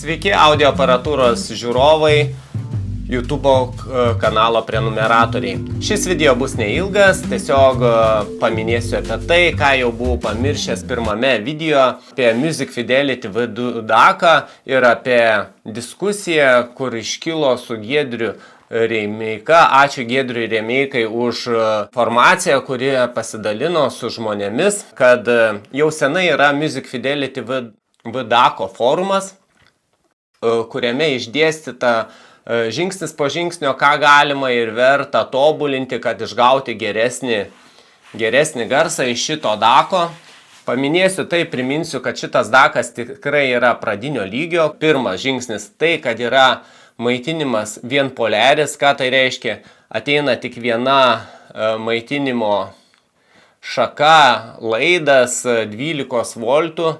Sveiki audio aparatūros žiūrovai, YouTube kanalo prenumeratoriai. Šis video bus neilgas, tiesiog paminėsiu apie tai, ką jau buvau pamiršęs pirmame video apie Music Fidelity V2 DAC ir apie diskusiją, kur iškilo su Giedriu Remeika. Ačiū Giedriui Remeikai už informaciją, kuri pasidalino su žmonėmis, kad jau senai yra Music Fidelity V2 DAC forumas, kuriame išdėstyta žingsnis po žingsnio, ką galima ir verta tobulinti, kad išgauti geresnį garsą iš šito DAC-o. Paminėsiu tai, priminsiu, kad šitas DAC-as tikrai yra pradinio lygio. Pirmas žingsnis tai, kad yra maitinimas vienpoleris. Ką tai reiškia? Ateina tik viena maitinimo šaka, laidas 12 voltų.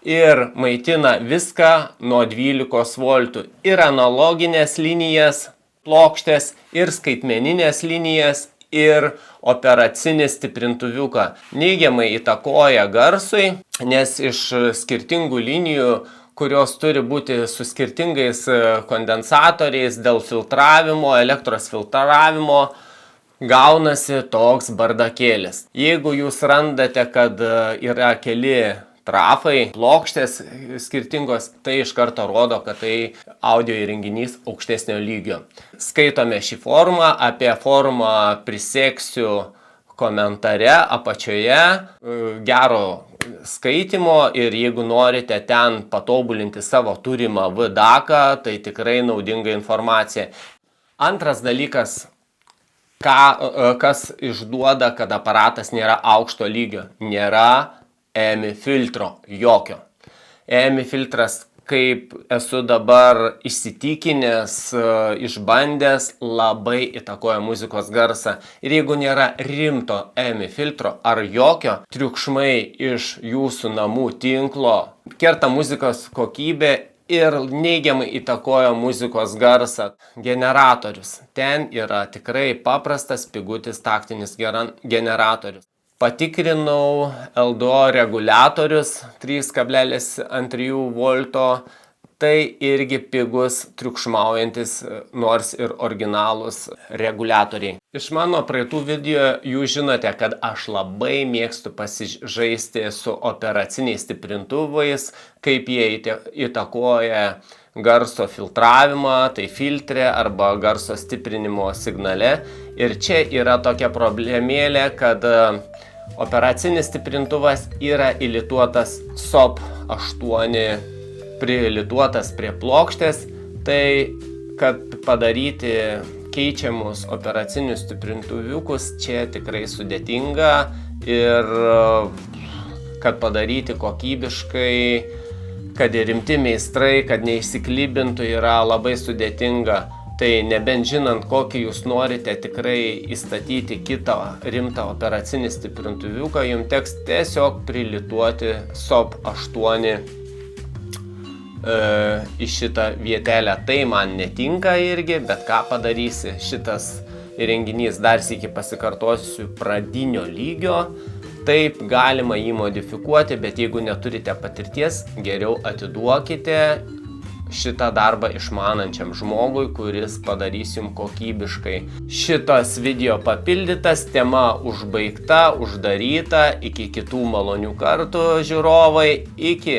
Ir maitina viską nuo 12 voltų. Ir analoginės linijas, plokštės, ir skaitmeninės linijas, ir operacinį stiprintuviuką. Neigiamai įtakoja garsui, nes iš skirtingų linijų, kurios turi būti su skirtingais kondensatoriais dėl filtravimo, elektros filtravimo, gaunasi toks bardakėlis. Jeigu jūs randate, kad yra keli trafai, plokštės skirtingos, tai iš karto rodo, kad tai audio įrenginys aukštesnio lygio. Skaitome šį forumą, apie forumą priseksiu komentare apačioje. Gero skaitimo ir jeigu norite ten patobulinti savo turimą V-DAC-ą, tai tikrai naudinga informacija. Antras dalykas, kas išduoda, kad aparatas nėra aukšto lygio. Nėra EMI filtro, jokio. EMI filtras, kaip esu dabar įsitikinęs, išbandęs, labai įtakoja muzikos garsą. Ir jeigu nėra rimto EMI filtro ar jokio, triukšmai iš jūsų namų tinklo kerta muzikos kokybę ir neigiamai įtakoja muzikos garsą. Generatorius. Ten yra tikrai paprastas, pigutis taktinis generatorius. Patikrinau LDO reguliatorius 3,3 volto, tai irgi pigus triukšmaujantis, nors ir originalūs reguliatoriai. Iš mano praeitų video jūs žinote, kad aš labai mėgstu pasižaisti su operaciniais stiprintuvais, kaip jie įtakoja garso filtravimą, tai filtre arba garso stiprinimo signale. Ir čia yra tokia problemėlė, kad operacinis stiprintuvas yra įlituotas SOP 8, prilituotas prie plokštės, tai kad padaryti keičiamus operacinius stiprintuviukus čia tikrai sudėtinga ir kad padaryti kokybiškai, kad ir rimti meistrai, kad neišsiklibintų, yra labai sudėtinga. Tai nebent žinant, kokį jūs norite tikrai įstatyti kitą rimtą operacinį stiprintuviuką, jums teks tiesiog prilituoti SOP 8 į šitą vietelę. Tai man netinka irgi, bet ką padarysi, šitas įrenginys, dar sykį pasikartosiu, pradinio lygio. Taip, galima jį modifikuoti, bet jeigu neturite patirties, geriau atiduokite šitą darbą išmanančiam žmogui, kuris padarys jums kokybiškai. Šitas video papildytas, tema užbaigta, uždaryta. Iki kitų malonių kartų, žiūrovai. Iki.